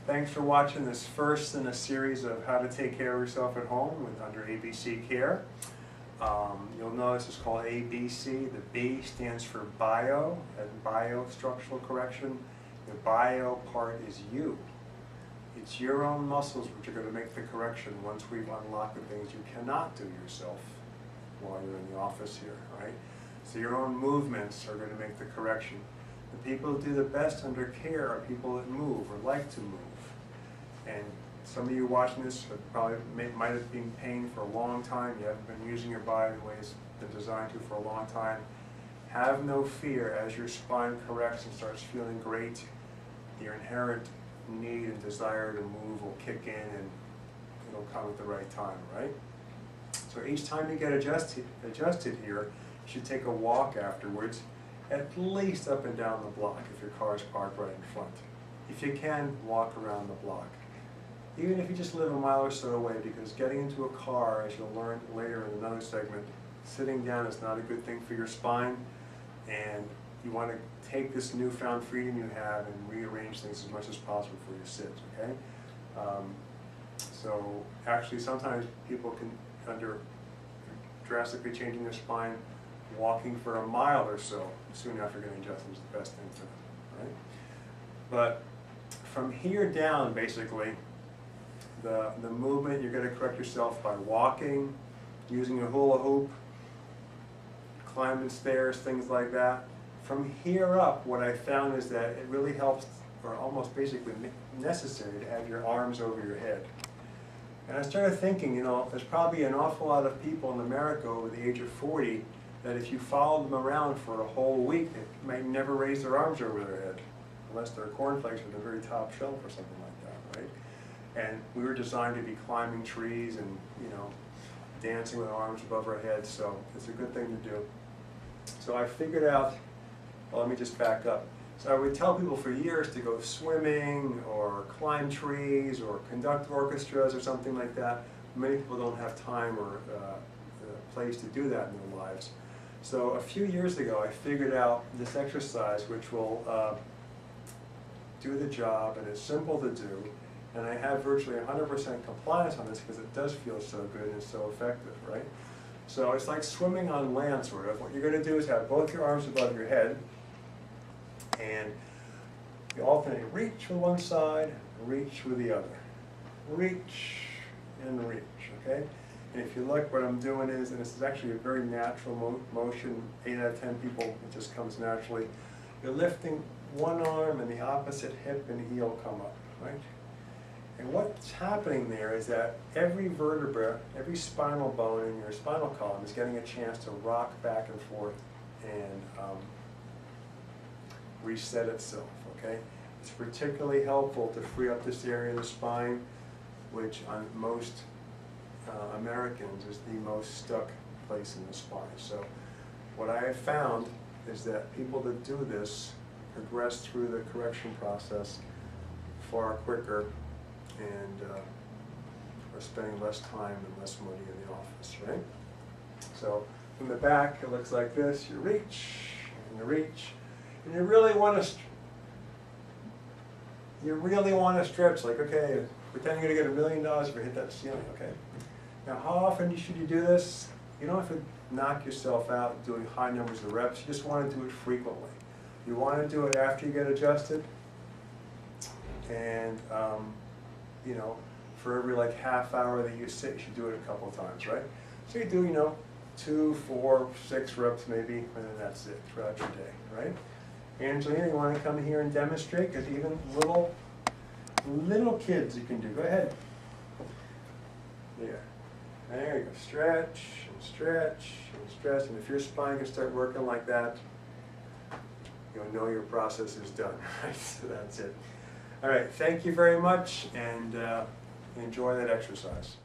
Thanks for watching this first in a series of how to take care of yourself at home under ABC Care. You'll notice it's called ABC. The B stands for bio, and bio-structural correction. The bio part is you. It's your own muscles which are going to make the correction once we've unlocked the things you cannot do yourself while you're in the office here, right? So your own movements are going to make the correction. The people who do the best under care are people that move or like to move. And some of you watching this might have been in pain for a long time. You haven't been using your body the way it's been designed to for a long time. Have no fear. As your spine corrects and starts feeling great, your inherent need and desire to move will kick in, and it'll come at the right time, right? So each time you get adjusted here, you should take a walk afterwards, at least up and down the block if your car is parked right in front. If you can, walk around the block. Even if you just live a mile or so away, because getting into a car, as you'll learn later in another segment, sitting down is not a good thing for your spine, and you want to take this newfound freedom you have and rearrange things as much as possible before you sit, okay? So actually sometimes people can, under drastically changing their spine, walking for a mile or so soon after getting adjusted is the best thing for them, right? But from here down, basically, the movement, you're going to correct yourself by walking, using a hula hoop, climbing stairs, things like that. From here up, what I found is that it really helps, or almost basically necessary, to have your arms over your head. And I started thinking, you know, there's probably an awful lot of people in America over the age of 40 that if you followed them around for a whole week, they might never raise their arms over their head, unless they're cornflakes at the very top shelf or something like that, right? And we were designed to be climbing trees and, you know, dancing with our arms above our heads, so it's a good thing to do. So I figured out, well, let me just back up. So I would tell people for years to go swimming or climb trees or conduct orchestras or something like that. Many people don't have time or a place to do that in their lives. So a few years ago I figured out this exercise which will do the job, and it's simple to do, and I have virtually 100% compliance on this because it does feel so good and it's so effective, right? So it's like swimming on land, sort of. What you're going to do is have both your arms above your head, and you alternate reach with one side, reach with the other. Reach and reach, okay? And if you look, what I'm doing is, and this is actually a very natural motion, 8 out of 10 people, it just comes naturally. You're lifting one arm and the opposite hip and heel come up, right? And what's happening there is that every vertebra, every spinal bone in your spinal column is getting a chance to rock back and forth and reset itself, okay? It's particularly helpful to free up this area of the spine, which on most Americans is the most stuck place in the spine. So what I have found is that people that do this progress through the correction process far quicker and are spending less time and less money in the office, right? So from the back, it looks like this. You reach, and you reach, and you really want to stretch, like, okay, pretend you're going to get $1 million if you hit that ceiling, okay? Now, how often should you do this? You don't have to knock yourself out doing high numbers of reps. You just want to do it frequently. You want to do it after you get adjusted, and you know, for every like half hour that you sit, you should do it a couple of times, right? So you do, you know, 2, 4, 6 reps maybe, and then that's it throughout your day, right? Angelina, you want to come here and demonstrate? Because even little kids you can do. Go ahead. Yeah. There you go. Stretch and stretch and stretch. And if your spine can start working like that, you'll know your process is done, right? So that's it. All right. Thank you very much, and enjoy that exercise.